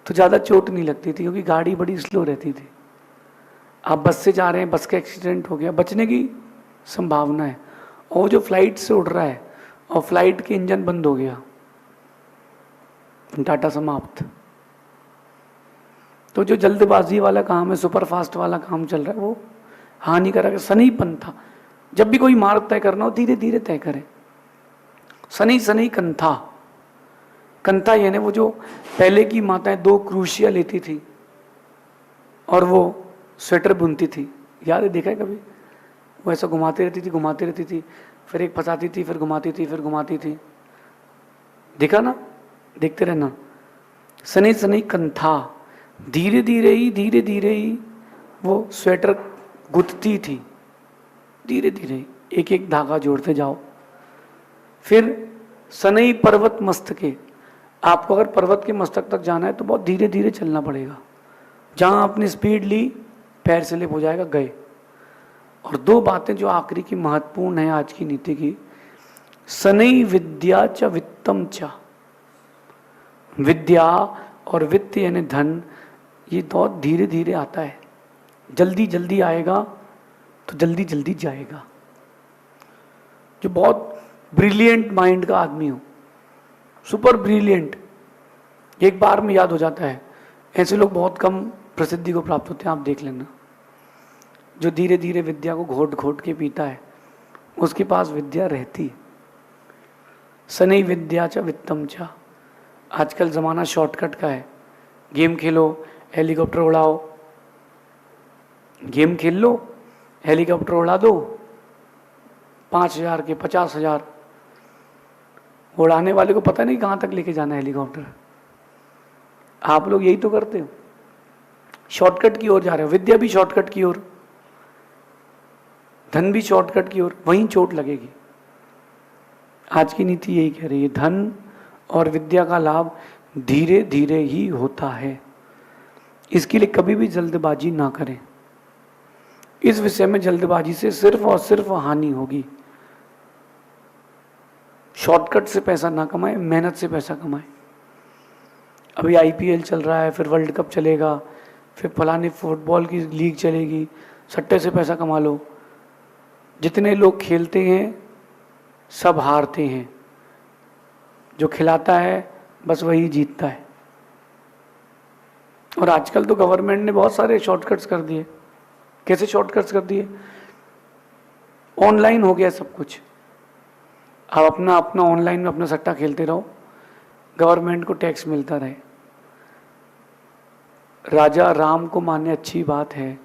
तो ज़्यादा चोट नहीं लगती थी क्योंकि गाड़ी बड़ी स्लो रहती थी। आप बस से जा रहे हैं, बस का एक्सीडेंट हो गया, बचने की संभावना है। और वो जो फ्लाइट से उड़ रहा है और फ्लाइट के इंजन बंद हो गया, टाटा समाप्त। तो जो जल्दबाजी वाला काम है, सुपर फास्ट वाला काम चल रहा है, वो हानिकारक है। सनीपन था। जब भी कोई मार्ग तय करना हो धीरे धीरे तय करें। सनी सनी कंथा, कंथा यानी वो जो पहले की माताएं 2 क्रूशिया लेती थी और वो स्वेटर बुनती थी, याद है, देखा है कभी? वो ऐसा घुमाती रहती थी, फिर एक फंसाती थी, फिर घुमाती थी, फिर घुमाती थी। देखा ना? देखते रहना। सनी सनी कंथा, धीरे धीरे ही वो स्वेटर गुथती थी, धीरे धीरे एक एक धागा जोड़ते जाओ। फिर सनई पर्वत मस्तके, आपको अगर पर्वत के मस्तक तक जाना है तो बहुत धीरे धीरे चलना पड़ेगा। जहां आपने स्पीड ली, पैर स्लिप हो जाएगा, गए। और 2 बातें जो आखिरी की महत्वपूर्ण है आज की नीति की, सनई विद्या च वित्तम च, विद्या और वित्त यानी धन, ये बहुत धीरे धीरे आता है। जल्दी जल्दी आएगा तो जल्दी जल्दी जाएगा। जो बहुत ब्रिलियंट माइंड का आदमी हो, सुपर ब्रिलियंट, एक बार में याद हो जाता है, ऐसे लोग बहुत कम प्रसिद्धि को प्राप्त होते हैं। आप देख लेना। जो धीरे धीरे विद्या को घोट घोट के पीता है, उसके पास विद्या रहती है। सनई विद्या च वित्तम च। आजकल ज़माना शॉर्टकट का है। गेम खेलो, हेलीकॉप्टर उड़ाओ, गेम खेल लो, हेलीकॉप्टर उड़ा दो, 5,000 के 50,000। उड़ाने वाले को पता नहीं कहाँ तक लेके जाना है हेलीकॉप्टर। आप लोग यही तो करते हो, शॉर्टकट की ओर जा रहे हो। विद्या भी शॉर्टकट की ओर, धन भी शॉर्टकट की ओर, वहीं चोट लगेगी। आज की नीति यही कह रही है, धन और विद्या का लाभ धीरे धीरे ही होता है। इसके लिए कभी भी जल्दबाजी ना करें। इस विषय में जल्दबाजी से सिर्फ और सिर्फ हानि होगी। शॉर्टकट से पैसा ना कमाएं, मेहनत से पैसा कमाएं। अभी IPL चल रहा है, फिर वर्ल्ड कप चलेगा, फिर फलाने फुटबॉल की लीग चलेगी, सट्टे से पैसा कमा लो। जितने लोग खेलते हैं सब हारते हैं, जो खिलाता है बस वही जीतता है। और आजकल तो गवर्नमेंट ने बहुत सारे शॉर्टकट्स कर दिए। कैसे शॉर्टकट्स कर दिए? ऑनलाइन हो गया सब कुछ। आप अपना अपना ऑनलाइन में अपना सट्टा खेलते रहो, गवर्नमेंट को टैक्स मिलता रहे। राजा राम को माने अच्छी बात है,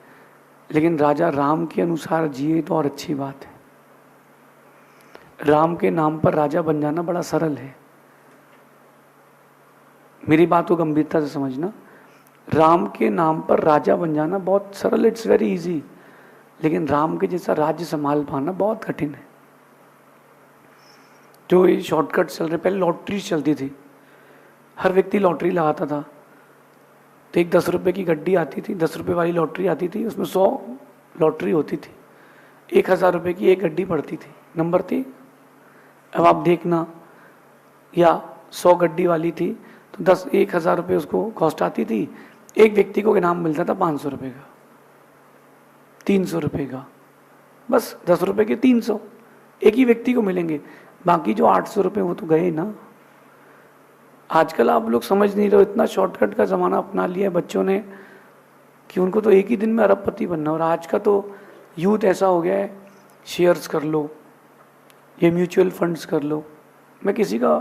लेकिन राजा राम के अनुसार जिए तो और अच्छी बात है। राम के नाम पर राजा बन जाना बड़ा सरल है। मेरी बात को गंभीरता से समझना। राम के नाम पर राजा बन जाना बहुत सरल, इट्स वेरी इजी। लेकिन राम के जैसा राज्य संभाल पाना बहुत कठिन है। जो ये शॉर्टकट चल रहे, पहले लॉटरी चलती थी, हर व्यक्ति लॉटरी लगाता था। तो एक 10 रुपये की गड्डी आती थी, 10 रुपये वाली लॉटरी आती थी, उसमें 100 लॉटरी होती थी। 1,000 रुपये की एक गड्डी पड़ती थी, नंबर थी। अब आप देखना, या 100 गड्डी वाली थी तो 1,000 रुपये उसको कॉस्ट आती थी। एक व्यक्ति को इनाम मिलता था 500 रुपये का, 300 रुपये का, बस 10 रुपये के 300 एक ही व्यक्ति को मिलेंगे। बाकी जो 800 रुपये वो तो गए ना। आजकल आप लोग समझ नहीं रहे हो, इतना शॉर्टकट का ज़माना अपना लिया है बच्चों ने कि उनको तो एक ही दिन में अरबपति बनना। और आज का तो यूथ ऐसा हो गया है, शेयर्स कर लो, ये म्यूचुअल फंड्स कर लो। मैं किसी का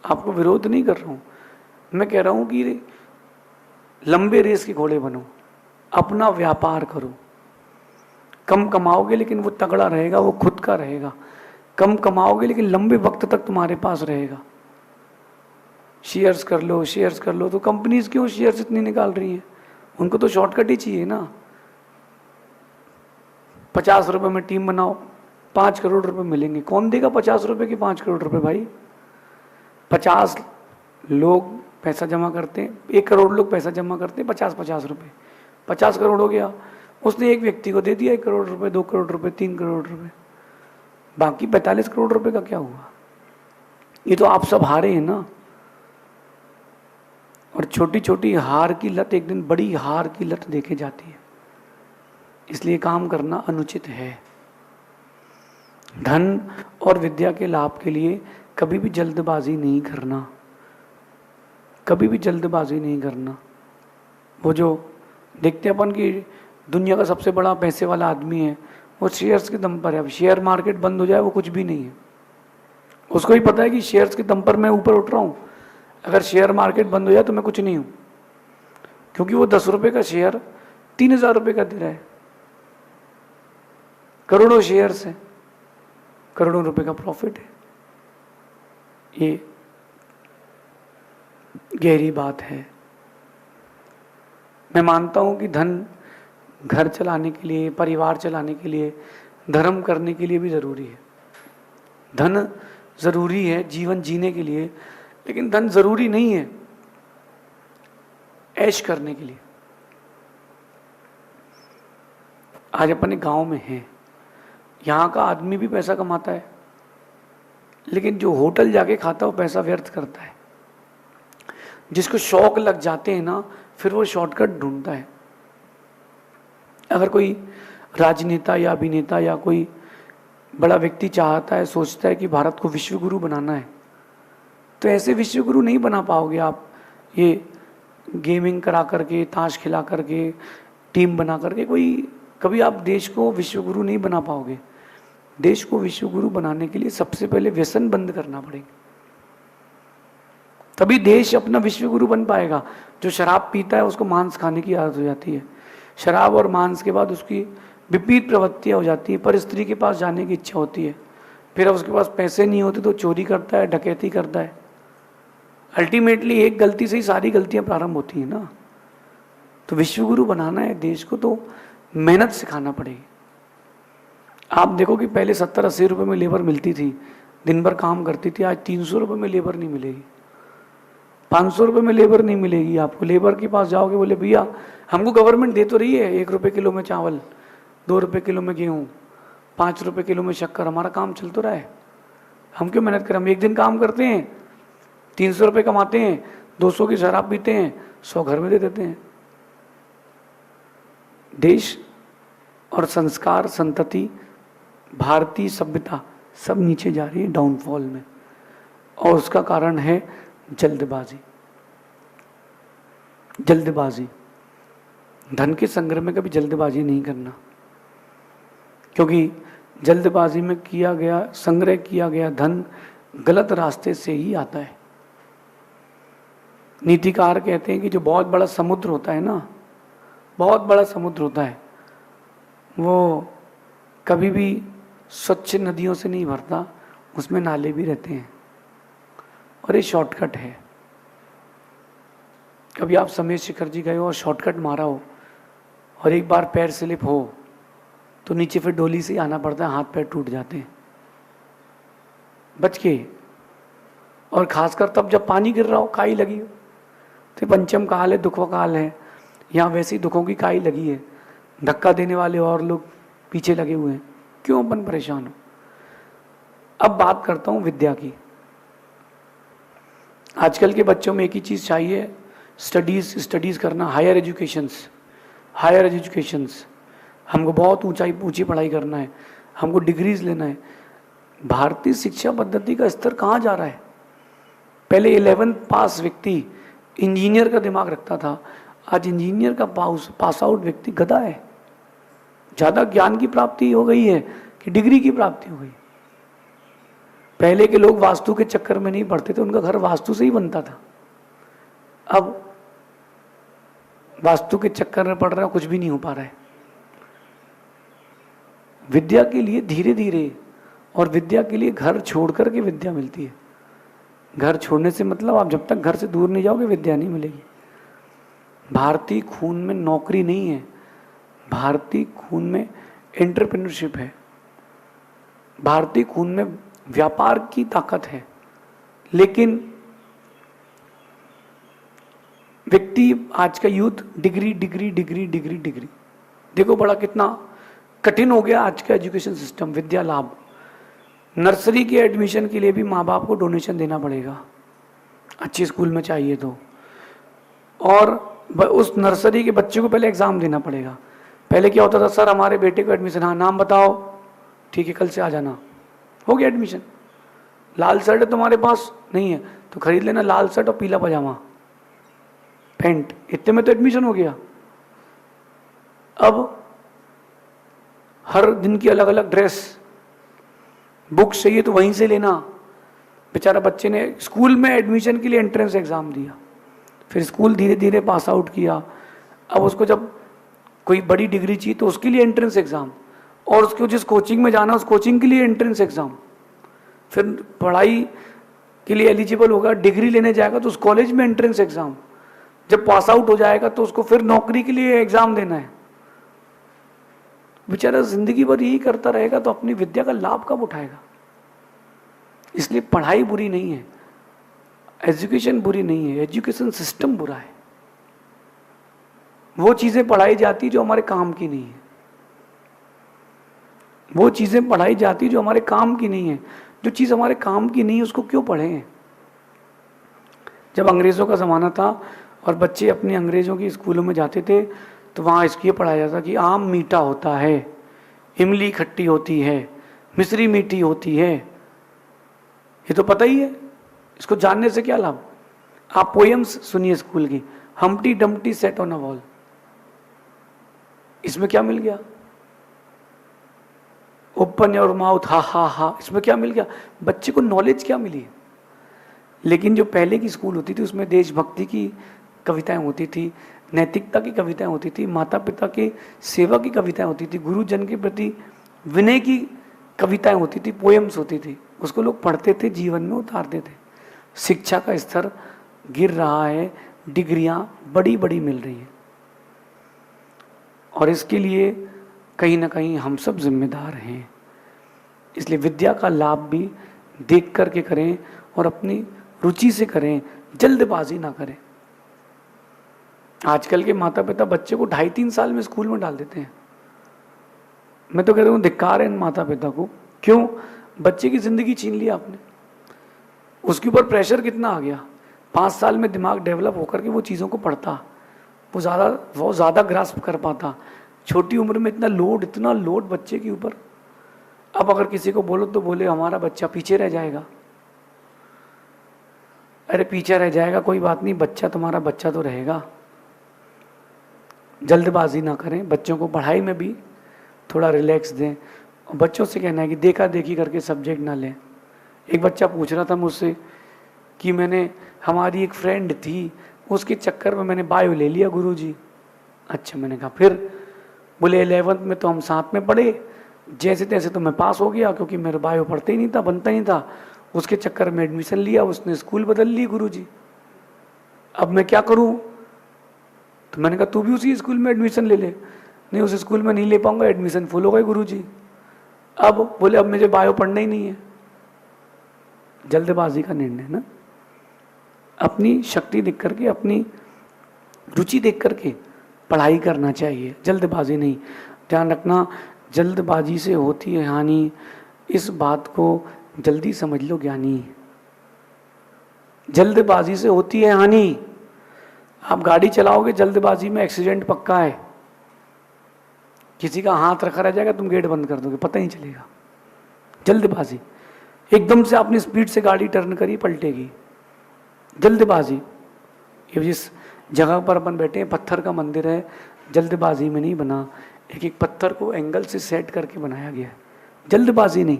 आपको विरोध नहीं कर रहा हूँ, मैं कह रहा हूँ कि लंबे रेस के घोड़े बनो, अपना व्यापार करो। कम कमाओगे लेकिन वो तगड़ा रहेगा, वो खुद का रहेगा। कम कमाओगे लेकिन लंबे वक्त तक तुम्हारे पास रहेगा। शेयर्स कर लो, शेयर्स कर लो। तो कंपनीज क्यों शेयर्स इतनी निकाल रही हैं? उनको तो शॉर्टकट ही चाहिए ना। 50 रुपये में टीम बनाओ, 5 करोड़ रुपए मिलेंगे। कौन देगा 50 रुपये के 5 करोड़ रुपए भाई? 50 लोग पैसा जमा करते हैं, 1 करोड़ लोग पैसा जमा करते हैं, 50-50 रुपये, 50 करोड़ हो गया। उसने एक व्यक्ति को दे दिया 1 करोड़ रुपए, 2 करोड़ रुपए, 3 करोड़ रुपए, बाकी 45 करोड़ रुपए का क्या हुआ? ये तो आप सब हारे हैं ना। और छोटी छोटी हार की लत एक दिन बड़ी हार की लत देके जाती है। इसलिए काम करना अनुचित है। धन और विद्या के लाभ के लिए कभी भी जल्दबाजी नहीं करना, कभी भी जल्दबाजी नहीं करना। वो जो देखते अपन कि दुनिया का सबसे बड़ा पैसे वाला आदमी है, वो शेयर्स के दम पर है। अब शेयर मार्केट बंद हो जाए वो कुछ भी नहीं है। उसको ही पता है कि शेयर्स के दम पर मैं ऊपर उठ रहा हूँ, अगर शेयर मार्केट बंद हो जाए तो मैं कुछ नहीं हूँ। क्योंकि वो 10 रुपये का शेयर 3000 रुपये का दे रहा है। करोड़ों शेयर्स हैं, करोड़ों रुपए का प्रॉफिट है। ये गहरी बात है। मैं मानता हूं कि धन घर चलाने के लिए, परिवार चलाने के लिए, धर्म करने के लिए भी जरूरी है। धन जरूरी है जीवन जीने के लिए, लेकिन धन जरूरी नहीं है ऐश करने के लिए। आज अपन एक गांव में हैं, यहाँ का आदमी भी पैसा कमाता है, लेकिन जो होटल जाके खाता है वो पैसा व्यर्थ करता है। जिसको शौक लग जाते हैं ना, फिर वो शॉर्टकट ढूंढता है। अगर कोई राजनेता या अभिनेता या कोई बड़ा व्यक्ति चाहता है, सोचता है कि भारत को विश्व गुरु बनाना है, तो ऐसे विश्व गुरु नहीं बना पाओगे आप। ये गेमिंग करा करके, ताश खिला करके, टीम बना करके कोई कभी आप देश को विश्व गुरु नहीं बना पाओगे। देश को विश्व गुरु बनाने के लिए सबसे पहले व्यसन बंद करना पड़ेगा, तभी देश अपना विश्व गुरु बन पाएगा। जो शराब पीता है उसको मांस खाने की आदत हो जाती है, शराब और मांस के बाद उसकी विपरीत प्रवृत्तियां हो जाती है, पर स्त्री के पास जाने की इच्छा होती है। फिर अब उसके पास पैसे नहीं होते तो चोरी करता है, डकैती करता है। अल्टीमेटली एक गलती से ही सारी गलतियां प्रारंभ होती है ना। तो विश्व गुरु बनाना है देश को तो मेहनत सिखाना पड़ेगी। आप देखो कि पहले 70-80 रुपए में लेबर मिलती थी, दिन भर काम करती थी। आज 300 रुपए में लेबर नहीं मिलेगी, 500 रुपए में लेबर नहीं मिलेगी आपको। लेबर के पास जाओगे, बोले भैया हमको गवर्नमेंट दे तो रही है 1 रुपये किलो में चावल, 2 रुपये किलो में गेहूँ, 5 रुपये किलो में शक्कर, हमारा काम चल तो रहा है, हम क्यों मेहनत करें। हम एक दिन काम करते हैं, 300 रुपये कमाते हैं, 200 की शराब पीते हैं, 100 घर में दे देते हैं। देश और संस्कार, संतति, भारतीय सभ्यता सब नीचे जा रही है, डाउनफॉल में। और उसका कारण है जल्दबाजी। जल्दबाजी, धन के संग्रह में कभी जल्दबाजी नहीं करना, क्योंकि जल्दबाजी में किया गया, संग्रह किया गया धन गलत रास्ते से ही आता है। नीतिकार कहते हैं कि जो बहुत बड़ा समुद्र होता है ना, बहुत बड़ा समुद्र होता है, वो कभी भी स्वच्छ नदियों से नहीं भरता, उसमें नाले भी रहते हैं। और ये शॉर्टकट है। कभी आप समेत शिखर जी गए हो और शॉर्टकट मारा हो और एक बार पैर स्लिप हो तो नीचे फिर डोली से आना पड़ता है, हाथ पैर टूट जाते हैं। बच के, और खासकर तब जब पानी गिर रहा हो, काई लगी हो, तो पंचम काल है, दुखों काल है। यहाँ वैसी दुखों की काई लगी है, धक्का देने वाले और लोग पीछे लगे हुए हैं, क्यों अपन परेशान हो। अब बात करता हूँ विद्या की। आजकल के बच्चों में एक ही चीज़ चाहिए, स्टडीज़ करना, हायर एजुकेशंस। हमको बहुत ऊंची पढ़ाई करना है, हमको डिग्रीज लेना है। भारतीय शिक्षा पद्धति का स्तर कहाँ जा रहा है। पहले 11th पास व्यक्ति इंजीनियर का दिमाग रखता था, आज इंजीनियर का पास आउट व्यक्ति गधा है। ज़्यादा ज्ञान की प्राप्ति हो गई है कि डिग्री की प्राप्ति हो गई। पहले के लोग वास्तु के चक्कर में नहीं पड़ते थे, उनका घर वास्तु से ही बनता था। अब वास्तु के चक्कर में पड़ रहा है, कुछ भी नहीं हो पा रहा है। विद्या के लिए धीरे धीरे, और विद्या के लिए घर छोड़ करके विद्या मिलती है। घर छोड़ने से मतलब आप जब तक घर से दूर नहीं जाओगे विद्या नहीं मिलेगी। भारतीय खून में नौकरी नहीं है, भारतीय खून में एंटरप्रेन्योरशिप है, भारतीय खून में व्यापार की ताकत है। लेकिन व्यक्ति, आज का youth degree degree degree degree degree, देखो बड़ा कितना कठिन हो गया आज का एजुकेशन सिस्टम, विद्या लाभ। नर्सरी के एडमिशन के लिए भी माँ बाप को डोनेशन देना पड़ेगा, अच्छे स्कूल में चाहिए तो। और उस नर्सरी के बच्चे को पहले एग्ज़ाम देना पड़ेगा। पहले क्या होता था, सर हमारे बेटे को एडमिशन, हाँ नाम बताओ, ठीक है कल से आ जाना, हो गया एडमिशन। लाल शर्ट है तुम्हारे पास, नहीं है तो खरीद लेना लाल शर्ट और पीला पजामा पैंट, इतने में तो एडमिशन हो गया। अब हर दिन की अलग अलग ड्रेस, बुक्स चाहिए तो वहीं से लेना। बेचारा बच्चे ने स्कूल में एडमिशन के लिए एंट्रेंस एग्ज़ाम दिया, फिर स्कूल धीरे धीरे पास आउट किया, अब उसको जब कोई बड़ी डिग्री चाहिए तो उसके लिए एंट्रेंस एग्ज़ाम, और उसको जिस कोचिंग में जाना उस कोचिंग के लिए एंट्रेंस एग्ज़ाम, फिर पढ़ाई के लिए एलिजिबल होगा, डिग्री लेने जाएगा तो उस कॉलेज में एंट्रेंस एग्ज़ाम, जब पास आउट हो जाएगा तो उसको फिर नौकरी के लिए एग्ज़ाम देना है। बेचारा जिंदगी भर यही करता रहेगा तो अपनी विद्या का लाभ कब उठाएगा। इसलिए पढ़ाई बुरी नहीं है, एजुकेशन बुरी नहीं है, एजुकेशन सिस्टम बुरा है। वो चीज़ें पढ़ाई जाती जो हमारे काम की नहीं है, वो चीज़ें पढ़ाई जाती जो हमारे काम की नहीं है। जो चीज़ हमारे काम की नहीं है उसको क्यों पढ़ें। जब अंग्रेज़ों का ज़माना था और बच्चे अपने अंग्रेज़ों की स्कूलों में जाते थे तो वहाँ इसलिए पढ़ाया जाता कि आम मीठा होता है, इमली खट्टी होती है, मिश्री मीठी होती है। ये तो पता ही है, इसको जानने से क्या लाभ। आप पोएम्स सुनिए स्कूल की, Humpty Dumpty set on a wall, इसमें क्या मिल गया। ओपन योर माउथ, हा हा हा, इसमें क्या मिल गया। बच्चे को नॉलेज क्या मिली। लेकिन जो पहले की स्कूल होती थी उसमें देशभक्ति की कविताएं होती थी, नैतिकता की कविताएं होती थी, माता पिता की सेवा की कविताएं होती थी, गुरुजन के प्रति विनय की कविताएं होती थी, पोएम्स होती थी। उसको लोग पढ़ते थे, जीवन में उतारते थे। शिक्षा का स्तर गिर रहा है, डिग्रियां बड़ी बड़ी मिल रही हैं, और इसके लिए कहीं ना कहीं हम सब जिम्मेदार हैं। इसलिए विद्या का लाभ भी देख करके करें और अपनी रुचि से करें, जल्दबाजी ना करें। आजकल के माता पिता बच्चे को 2.5-3 साल में स्कूल में डाल देते हैं। मैं तो कहता हूँ धिक्कार है इन माता पिता को। क्यों? बच्चे की जिंदगी छीन ली आपने, उसके ऊपर प्रेशर कितना आ गया। 5 साल में दिमाग डेवलप होकर के वो चीज़ों को पढ़ता, वो ज़्यादा ग्रास्प कर पाता। छोटी उम्र में इतना लोड बच्चे के ऊपर। अब अगर किसी को बोलो तो बोले हमारा बच्चा पीछे रह जाएगा। अरे पीछे रह जाएगा कोई बात नहीं, बच्चा तुम्हारा बच्चा तो रहेगा। जल्दबाजी ना करें, बच्चों को पढ़ाई में भी थोड़ा रिलैक्स दें। और बच्चों से कहना है कि देखा देखी करके सब्जेक्ट ना लें। एक बच्चा पूछ रहा था मुझसे कि हमारी एक फ्रेंड थी, उसके चक्कर में मैंने बायो ले लिया गुरुजी। अच्छा, मैंने कहा फिर? बोले 11th में तो हम साथ में पढ़े, जैसे तैसे तो मैं पास हो गया, क्योंकि मेरा बायो पढ़ता ही नहीं था, बनता ही नहीं था। उसके चक्कर में एडमिशन लिया, उसने स्कूल बदल ली गुरुजी। अब मैं क्या करूं? तो मैंने कहा तू भी उसी स्कूल में एडमिशन ले ले। नहीं, उस स्कूल में नहीं ले पाऊंगा, एडमिशन फुल हो गए गुरुजी। अब बोले अब मुझे बायो पढ़ना ही नहीं है। जल्दबाजी का निर्णय ना, अपनी शक्ति देख करके, अपनी रुचि देख करके पढ़ाई करना चाहिए, जल्दबाजी नहीं। ध्यान रखना, जल्दबाजी से होती है हानि, इस बात को जल्दी समझ लो ज्ञानी। जल्दबाजी से होती है हानि। आप गाड़ी चलाओगे जल्दबाजी में, एक्सीडेंट पक्का है। किसी का हाथ रखा रह जाएगा, तुम गेट बंद कर दोगे, पता ही नहीं चलेगा। जल्दबाजी, एकदम से आपने स्पीड से गाड़ी टर्न करी, पलटेगी। जल्दबाजी। ये जिस जगह पर अपन बैठे हैं, पत्थर का मंदिर है, जल्दबाजी में नहीं बना, एक एक पत्थर को एंगल से सेट करके बनाया गया है, जल्दबाजी नहीं।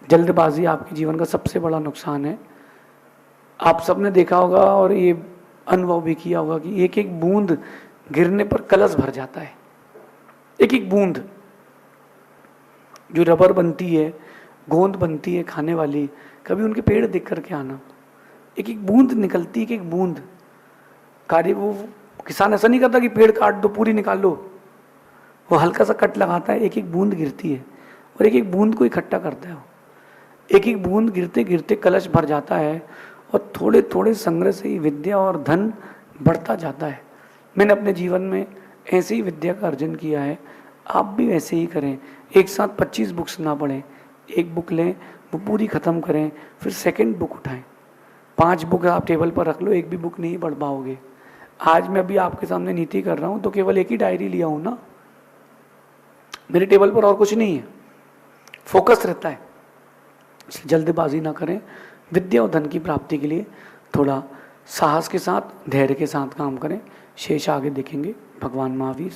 जल्दबाजी आपके जीवन का सबसे बड़ा नुकसान है। आप सबने देखा होगा और ये अनुभव भी किया होगा कि एक एक बूंद गिरने पर कलश भर जाता है। एक एक बूंद जो रबर बनती है, गोंद बनती है खाने वाली, कभी उनके पेड़ देख करके आना, एक एक बूंद निकलती है, एक एक बूंद। कार्य वो किसान ऐसा नहीं करता कि पेड़ काट दो पूरी निकाल लो, वो हल्का सा कट लगाता है, एक एक बूंद गिरती है और एक एक बूंद को इकट्ठा करता है। एक एक बूंद गिरते गिरते कलश भर जाता है और थोड़े थोड़े संग्रह से ही विद्या और धन बढ़ता जाता है। मैंने अपने जीवन में ऐसे ही विद्या का अर्जन किया है, आप भी वैसे ही करें। एक साथ 25 बुक्स ना पढ़ें, एक बुक लें, वो पूरी ख़त्म करें, फिर सेकंड बुक उठाएं। 5 बुक आप टेबल पर रख लो, एक भी बुक नहीं पढ़ पाओगे। आज मैं अभी आपके सामने नीति कर रहा हूँ तो केवल एक ही डायरी लिया हूँ ना, मेरे टेबल पर और कुछ नहीं है, फोकस रहता है। इसलिए जल्दबाजी ना करें, विद्या और धन की प्राप्ति के लिए थोड़ा साहस के साथ, धैर्य के साथ काम करें। शेष आगे देखेंगे। भगवान महावीर